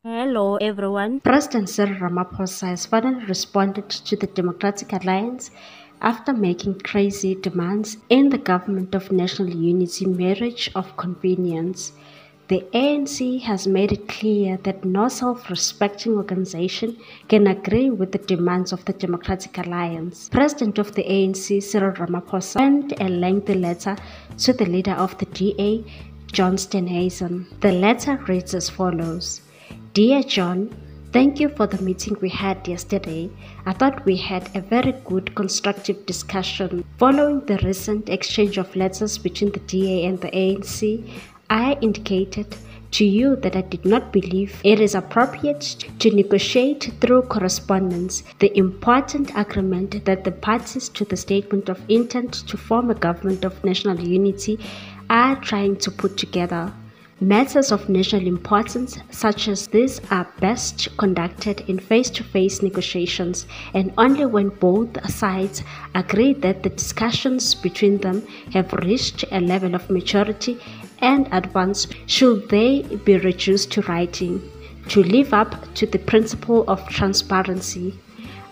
Hello everyone. President Cyril Ramaphosa has finally responded to the Democratic Alliance after making crazy demands in the Government of National Unity marriage of convenience. The ANC has made it clear that no self-respecting organization can agree with the demands of the Democratic Alliance. President of the ANC, Cyril Ramaphosa, sent a lengthy letter to the leader of the DA, John Steenhuisen. The letter reads as follows. Dear John, thank you for the meeting we had yesterday. I thought we had a very good constructive discussion. Following the recent exchange of letters between the DA and the ANC, I indicated to you that I did not believe it is appropriate to negotiate through correspondence the important agreement that the parties to the statement of intent to form a government of national unity are trying to put together. Matters of national importance such as this are best conducted in face-to-face negotiations, and only when both sides agree that the discussions between them have reached a level of maturity and advance should they be reduced to writing, to live up to the principle of transparency.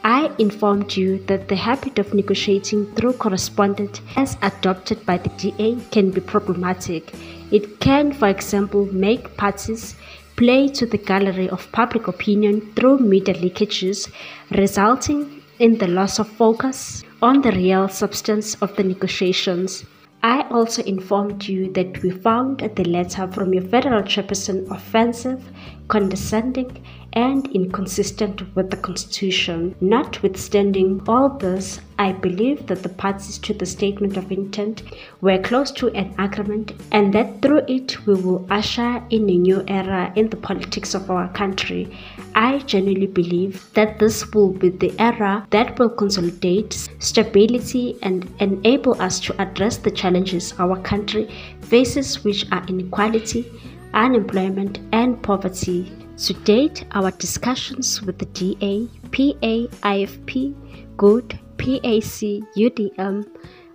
I informed you that the habit of negotiating through correspondence as adopted by the DA can be problematic. It can, for example, make parties play to the gallery of public opinion through media leakages, resulting in the loss of focus on the real substance of the negotiations. I also informed you that we found the letter from your federal chairperson offensive, condescending, and inconsistent with the Constitution. Notwithstanding all this, I believe that the parties to the statement of intent were close to an agreement and that through it we will usher in a new era in the politics of our country. I genuinely believe that this will be the era that will consolidate stability and enable us to address the challenges our country faces, which are inequality, unemployment, and poverty. To date, our discussions with the DA, PA, IFP, GOOD, PAC, UDM,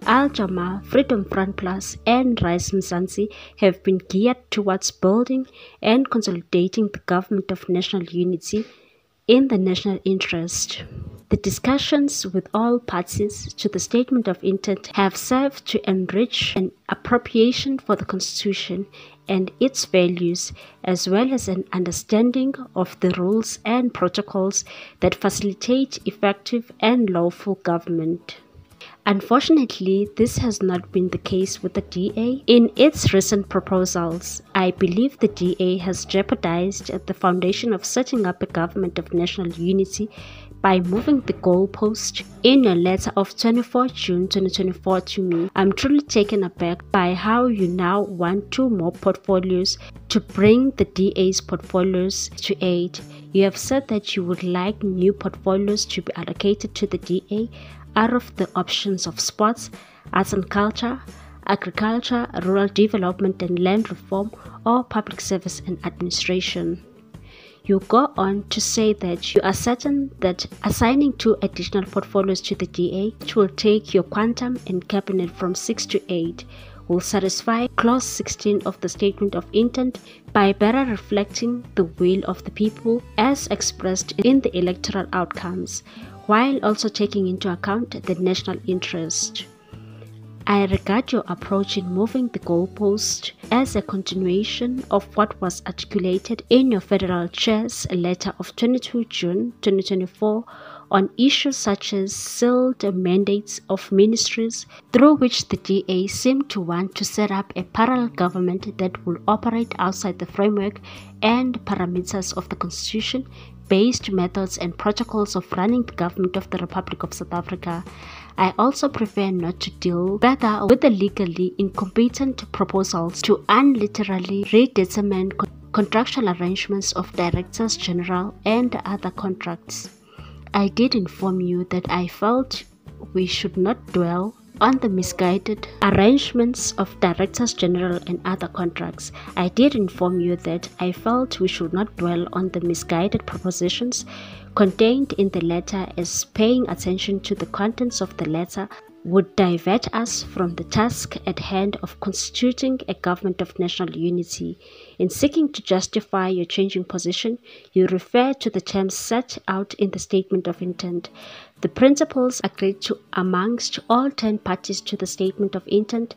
Al-Jama, Freedom Front Plus, and Rise Mzansi have been geared towards building and consolidating the government of national unity in the national interest. The discussions with all parties to the statement of intent have served to enrich an appropriation for the Constitution and its values, as well as an understanding of the rules and protocols that facilitate effective and lawful government. Unfortunately, this has not been the case with the DA. In its recent proposals, I believe the DA has jeopardized the foundation of setting up a government of national unity by moving the goalpost. In your letter of 24 June 2024 to me, I'm truly taken aback by how you now want 2 more portfolios to bring the DA's portfolios to 8. You have said that you would like new portfolios to be allocated to the DA out of the options of sports, arts and culture, agriculture, rural development and land reform, or public service and administration. You go on to say that you are certain that assigning 2 additional portfolios to the DA, which will take your quantum in cabinet from 6 to 8, will satisfy Clause 16 of the Statement of Intent by better reflecting the will of the people as expressed in the electoral outcomes, while also taking into account the national interest. I regard your approach in moving the goalpost as a continuation of what was articulated in your federal chair's letter of 22 June 2024 on issues such as sealed mandates of ministries, through which the DA seemed to want to set up a parallel government that will operate outside the framework and parameters of the Constitution, based methods and protocols of running the government of the Republic of South Africa. I also prefer not to deal further with the legally incompetent proposals to unliterally redetermine contractual arrangements of directors general and other contracts. I did inform you that I felt we should not dwell on the misguided arrangements of directors general and other contracts. I did inform you that I felt we should not dwell on the misguided propositions contained in the letter, as paying attention to the contents of the letter would divert us from the task at hand of constituting a government of national unity. In seeking to justify your changing position, you refer to the terms set out in the statement of intent. The principles agreed to amongst all 10 parties to the statement of intent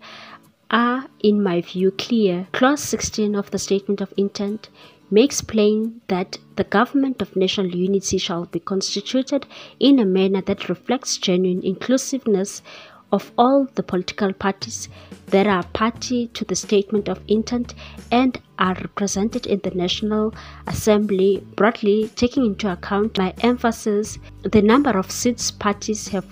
are, in my view, clear. Clause 16 of the statement of intent makes plain that the government of national unity shall be constituted in a manner that reflects genuine inclusiveness of all the political parties that are party to the statement of intent and are represented in the National Assembly, broadly taking into account my emphasis the number of seats parties have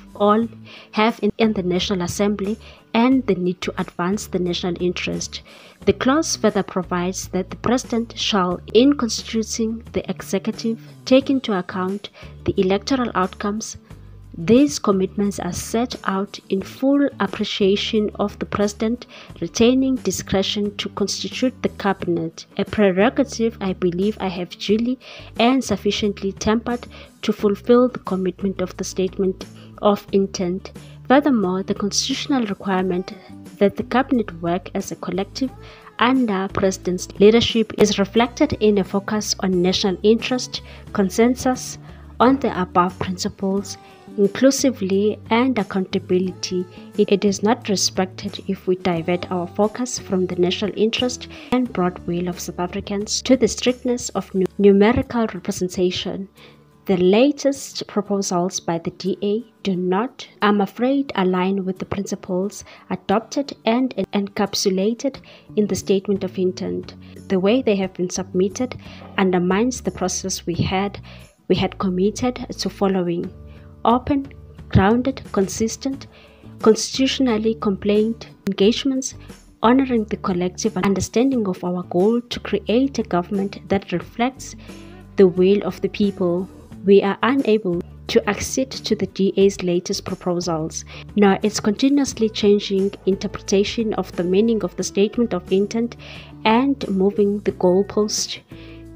in the National Assembly and the need to advance the national interest. The clause further provides that the President shall, in constituting the executive, take into account the electoral outcomes. These commitments are set out in full appreciation of the President retaining discretion to constitute the Cabinet, a prerogative I believe I have duly and sufficiently tempered to fulfill the commitment of the statement of intent. Furthermore, the constitutional requirement that the Cabinet work as a collective under President's leadership is reflected in a focus on national interest, consensus on the above principles, inclusively and accountability. It is not respected if we divert our focus from the national interest and broad will of South Africans to the strictness of numerical representation. The latest proposals by the DA do not, I'm afraid, align with the principles adopted and encapsulated in the statement of intent. The way they have been submitted undermines the process we had committed to following: open, grounded, consistent, constitutionally compliant engagements, honoring the collective understanding of our goal to create a government that reflects the will of the people. We are unable to accede to the DA's latest proposals, nor its continuously changing interpretation of the meaning of the statement of intent and moving the goalpost.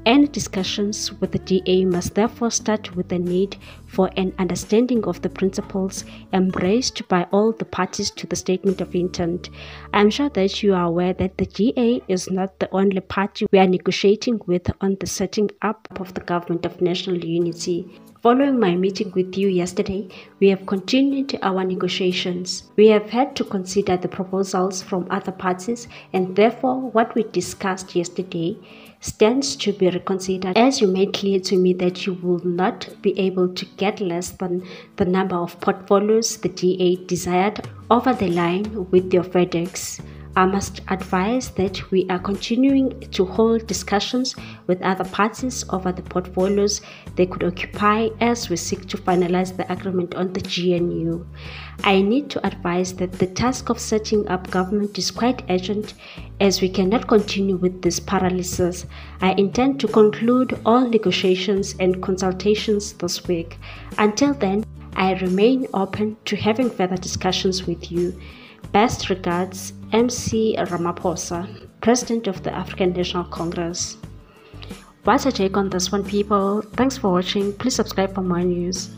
Any discussions with the DA must therefore start with the need for an understanding of the principles embraced by all the parties to the statement of intent. I am sure that you are aware that the DA is not the only party we are negotiating with on the setting up of the government of national unity. Following my meeting with you yesterday, we have continued our negotiations. We have had to consider the proposals from other parties, and therefore what we discussed yesterday stands to be reconsidered, as you made clear to me that you will not be able to get less than the number of portfolios the DA desired over the line with your verdicts. I must advise that we are continuing to hold discussions with other parties over the portfolios they could occupy as we seek to finalize the agreement on the GNU. I need to advise that the task of setting up government is quite urgent, as we cannot continue with this paralysis. I intend to conclude all negotiations and consultations this week. Until then, I remain open to having further discussions with you. Best regards, MC Ramaphosa, President of the African National Congress. What's your take on this one, people? Thanks for watching. Please subscribe for more news.